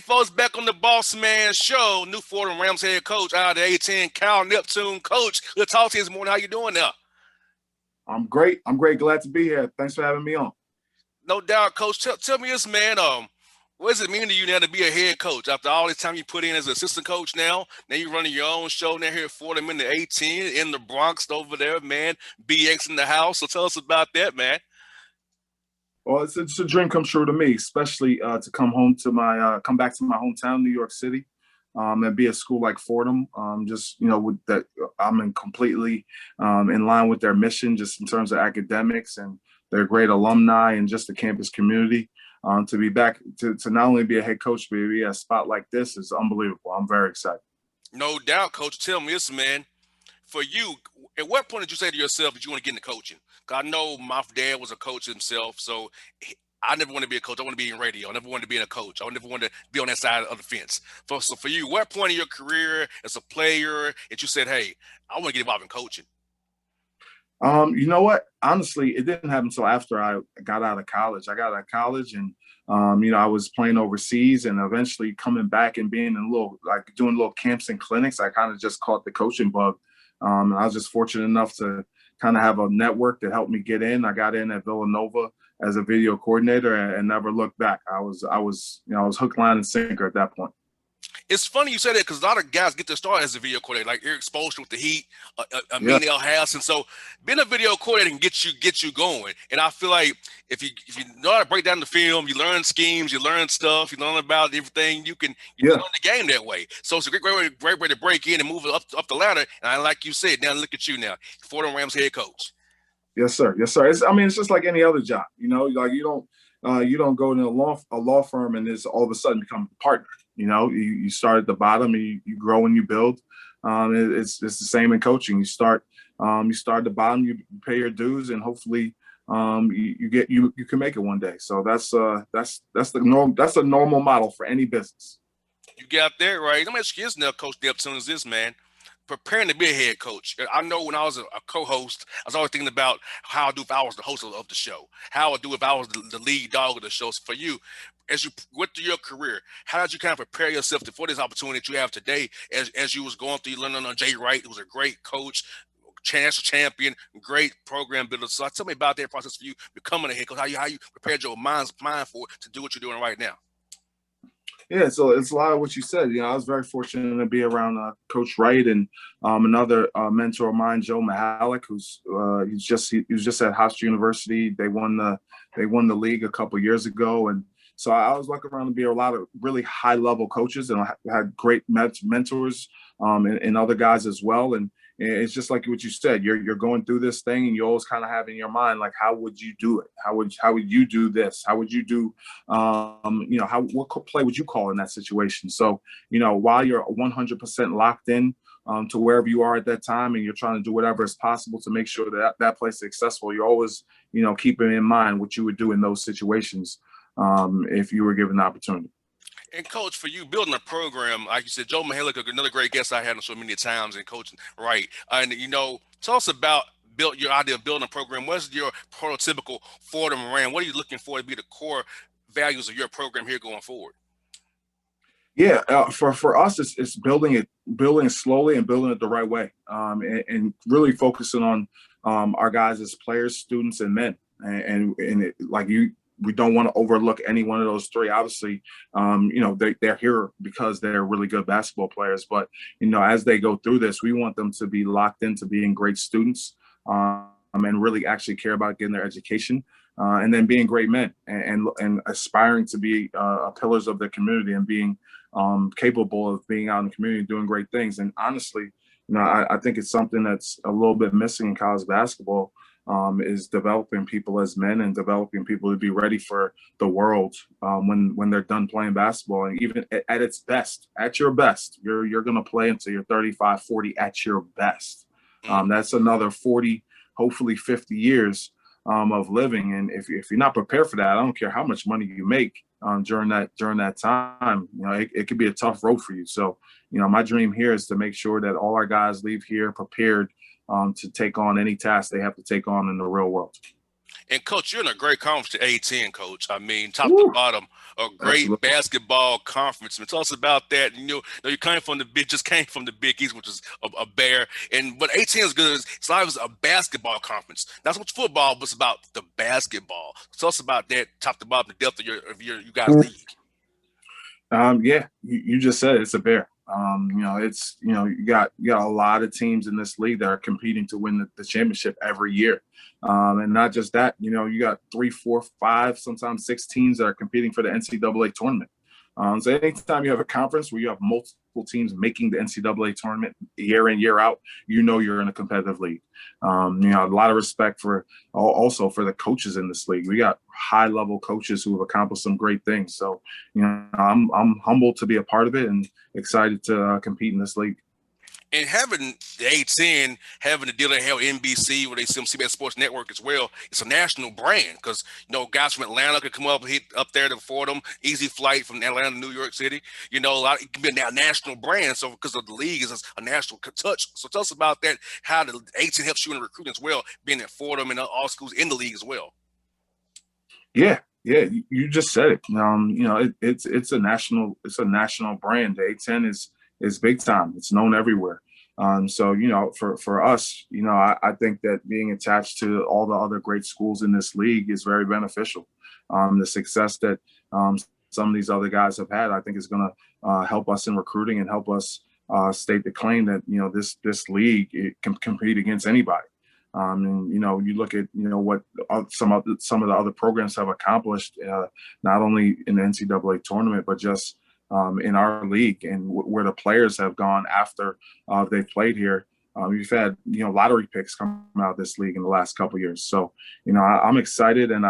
folks, back on the Bossman show. New Fordham Rams head coach out of the A10, Cal Neptune coach. We'll talk to you this morning. How you doing now? I'm great. I'm great. Glad to be here. Thanks for having me on. No doubt, coach. Tell me this, man. What does it mean to you now to be a head coach after all this time you put in as an assistant coach now? Now you're running your own show now here at Fordham in the 18 in the Bronx over there, man. BX in the house. So tell us about that, man. Well, it's a dream come true to me, especially to come back to my hometown, New York City, and be a school like Fordham. Just with that, I'm in completely in line with their mission, just in terms of academics and their great alumni and just the campus community. To be back to not only be a head coach, but be at a spot like this is unbelievable. I'm very excited. No doubt, coach. Tell me this, man. For you, at what point did you say to yourself that you want to get into coaching? Because I know my dad was a coach himself, so I never want to be a coach. I want to be in radio. I never wanted to be a coach. I never wanted to be on that side of the fence. So for you, what point in your career as a player that you said, hey, I want to get involved in coaching? You know what? Honestly, it didn't happen until after I got out of college. I got out of college and, I was playing overseas and eventually coming back and being doing little camps and clinics. I kind of just caught the coaching bug. I was just fortunate enough to kind of have a network that helped me get in. I got in at Villanova as a video coordinator and never looked back. I was hook, line, and sinker at that point. It's funny you say that because a lot of guys get their start as a video coordinator, like Eric Spoelstra with the Heat, Mean House, and so being a video coordinator can get you going. And I feel like if you know how to break down the film, you learn schemes, you learn stuff, you learn about everything. You learn the game that way. So it's a great way to break in and move up the ladder. And like you said, now look at you now, Fordham Rams head coach. Yes, sir. Yes, sir. It's just like any other job. Like you don't go to a law firm and just all of a sudden become a partner. You start at the bottom and you grow and you build. It's the same in coaching. You start at the bottom, you pay your dues, and hopefully you can make it one day. So that's the norm. That's a normal model for any business. You got that right. Let me ask you this now, Coach Neptune, is this, man. Preparing to be a head coach. I know when I was a co-host, I was always thinking about how I'd do if I was the host of the show, how I'd do if I was the lead dog of the show. So for you, as you went through your career, how did you kind of prepare yourself for this opportunity that you have today as you was going through, learning on Jay Wright, who was a great coach, national champion, great program builder. So tell me about that process for you becoming a head coach, how you prepared your mind for it to do what you're doing right now. Yeah, so it's a lot of what you said. I was very fortunate to be around Coach Wright and another mentor of mine, Joe Mahalik, he was just at Hofstra University. They won the league a couple years ago, and so I was lucky around to be a lot of really high level coaches, and I had great mentors and other guys as well. And it's just like what you said. You're going through this thing, and you always kind of have in your mind, like, how would you do it? How would you do this? How would you do? What play would you call in that situation? So while you're 100% locked in to wherever you are at that time, and you're trying to do whatever is possible to make sure that place is successful, you're always keeping in mind what you would do in those situations if you were given the opportunity. And Coach, for you building a program, like you said, Joe Mahalik, another great guest I had on so many times in coaching, right? And tell us about your idea of building a program. What's your prototypical Fordham Ram? What are you looking for to be the core values of your program here going forward? Yeah, for us, it's building it slowly and building it the right way, and really focusing on our guys as players, students, and men, and we don't want to overlook any one of those three. Obviously, they're here because they're really good basketball players. But, as they go through this, we want them to be locked into being great students and really actually care about getting their education and then being great men and aspiring to be pillars of their community and being capable of being out in the community and doing great things. And honestly, I think it's something that's a little bit missing in college basketball. Is developing people as men and developing people to be ready for the world when they're done playing basketball. And even at its best, at your best, you're going to play until you're 35, 40 at your best. That's another 40, hopefully 50 years of living. And if you're not prepared for that, I don't care how much money you make during that time, it could be a tough road for you. So, my dream here is to make sure that all our guys leave here prepared to take on any task they have to take on in the real world. And coach, you're in a great conference, the A10, coach. I mean, top to Woo, bottom, a great absolutely. basketball conference. And tell us about that. You came from the Big East, which is a bear. But A10 is good. It's not a basketball conference. Not so much football, but it's about the basketball. Tell us about that, top to bottom, the depth of your you guys' league. Yeah, you just said it, it's a bear. It's you got a lot of teams in this league that are competing to win the championship every year, and not just that. You got 3, 4, 5, sometimes 6 teams that are competing for the NCAA tournament. So anytime you have a conference where you have multiple teams making the NCAA tournament year in, year out, you're in a competitive league. A lot of respect for also for the coaches in this league. We got high level coaches who have accomplished some great things. So I'm humbled to be a part of it and excited to compete in this league. And having the A10, having the deal they have NBC, where they see CBS Sports Network as well, it's a national brand because guys from Atlanta could come hit up there to Fordham, easy flight from Atlanta to New York City. It can be a national brand. So because of the league is a national touch. So tell us about that. How the A10 helps you in recruiting as well, being at Fordham and all schools in the league as well. Yeah, you just said it. It's a national brand. The A10 is big time. It's known everywhere. So for us, I think that being attached to all the other great schools in this league is very beneficial. The success that some of these other guys have had, I think, is going to help us in recruiting and help us state the claim that this league, it can compete against anybody. And you look at what some of the other programs have accomplished, not only in the NCAA tournament, but just in our league and where the players have gone after they've played here. We've had lottery picks come out of this league in the last couple of years. So I'm excited, and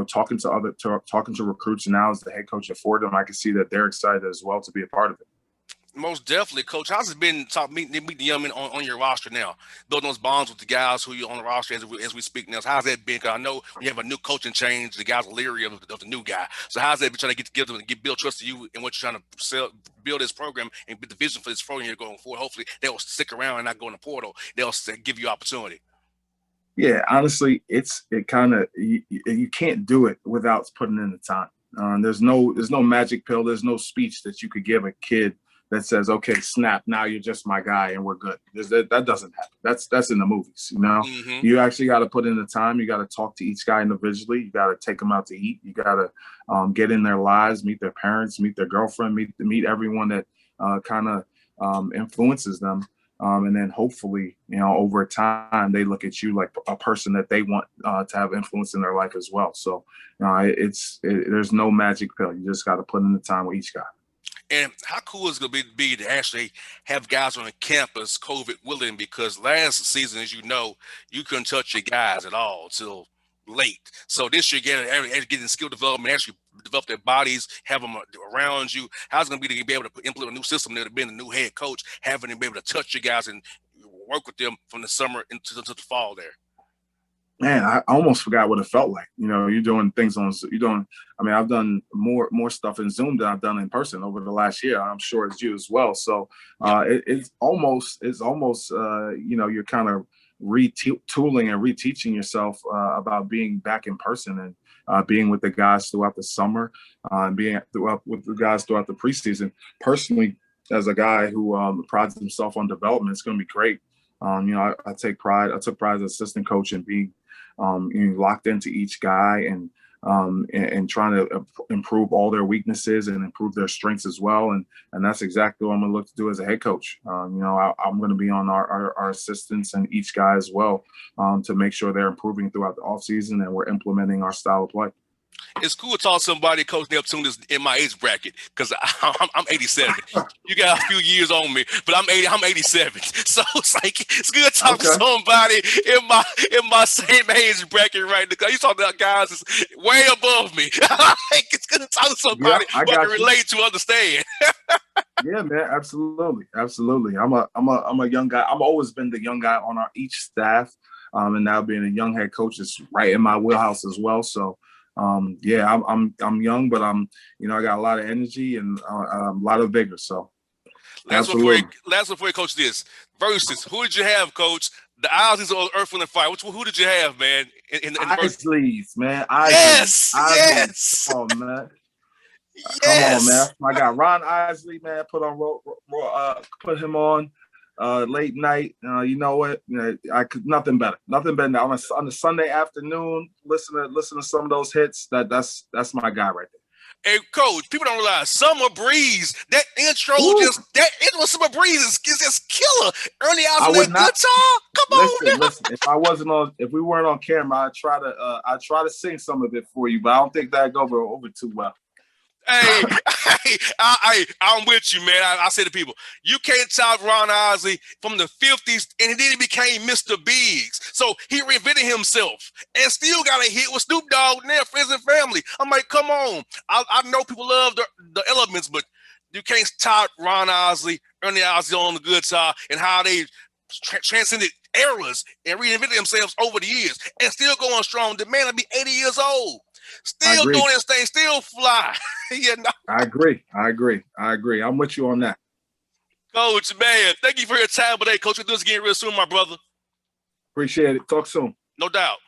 talking to recruits now as the head coach at Fordham, I can see that they're excited as well to be a part of it. Most definitely, Coach. How's it been meeting the young men on your roster now? Building those bonds with the guys who you're on the roster as we speak now. So how's that been? Because I know when you have a new coaching change, the guys are leery of the new guy. So how's that been trying to get together and build trust to you and what you're trying to build this program and the vision for this program you're going forward? Hopefully they'll stick around and not go in the portal. They'll give you opportunity. Yeah, honestly, you can't do it without putting in the time. There's no magic pill. There's no speech that you could give a kid that says, "Okay, snap, now you're just my guy and we're good." That doesn't happen. That's in the movies. Mm-hmm. You actually got to put in the time. You got to talk to each guy individually. You got to take them out to eat. You got to get in their lives, meet their parents, meet their girlfriend, meet everyone that kind of influences them. And then hopefully, over time, they look at you like a person that they want to have influence in their life as well. So there's no magic pill. You just got to put in the time with each guy. And how cool is it going to be to actually have guys on the campus COVID willing? Because last season, as you know, you couldn't touch your guys at all till late. So this year, getting skill development, actually develop their bodies, have them around you. How's it going to be able to implement a new system there, to being a new head coach, having them be able to touch your guys and work with them from the summer into the fall there? Man, I almost forgot what it felt like. You're doing things I've done more stuff in Zoom than I've done in person over the last year. I'm sure it's you as well. So it's almost you're kind of retooling and reteaching yourself about being back in person and being with the guys throughout the summer, and being with the guys throughout the preseason. Personally, as a guy who prides himself on development, it's going to be great. I took pride as assistant coach in being locked into each guy and trying to improve all their weaknesses and improve their strengths as well. And that's exactly what I'm going to look to do as a head coach. I'm going to be on our assistants and each guy as well to make sure they're improving throughout the offseason and we're implementing our style of play. It's cool to talk to somebody, Coach Neptune, is in my age bracket because I'm 87. You got a few years on me, but I'm 87. So it's good to talk to somebody in my same age bracket right now. You talk about guys that's way above me. It's good to talk to somebody who I can relate to, understand. Yeah, man, absolutely. I'm a young guy. I've always been the young guy on each staff, and now being a young head coach is right in my wheelhouse as well. So. I'm young, but I got a lot of energy and a lot of vigor. So last one before you coach this versus who did you have, Coach? The Isleys or Earth, Wind, and Fire. Who did you have, man? In the first. Isleys, man. Yes, Isleys. yes, Come on, man. Come on, man. yes. My guy Ron Isley, man, put him on late night. You know what? You know, I could nothing better. Nothing better on a Sunday afternoon. Listen to some of those hits. That's my guy right there. Hey, Coach, people don't realize Summer Breeze. That intro it was Summer Breeze is just killer. Early hours on that guitar. Come on, listen. If we weren't on camera, I'd try to sing some of it for you, but I don't think that'd go over too well. Hey, I'm with you, man. I say to people, you can't top Ron Isley from the 50s, and then he became Mr. Biggs. So he reinvented himself and still got a hit with Snoop Dogg and their friends and family. I'm like, come on. I know people love the elements, but you can't top Ron Isley, Ernie Isley on the guitar, and how they transcended eras and reinvented themselves over the years and still going strong. The man will be 80 years old. Still doing this thing, still fly. You know? I agree. I'm with you on that. Coach, man, thank you for your time today. Coach, we'll do this again real soon, my brother. Appreciate it. Talk soon. No doubt.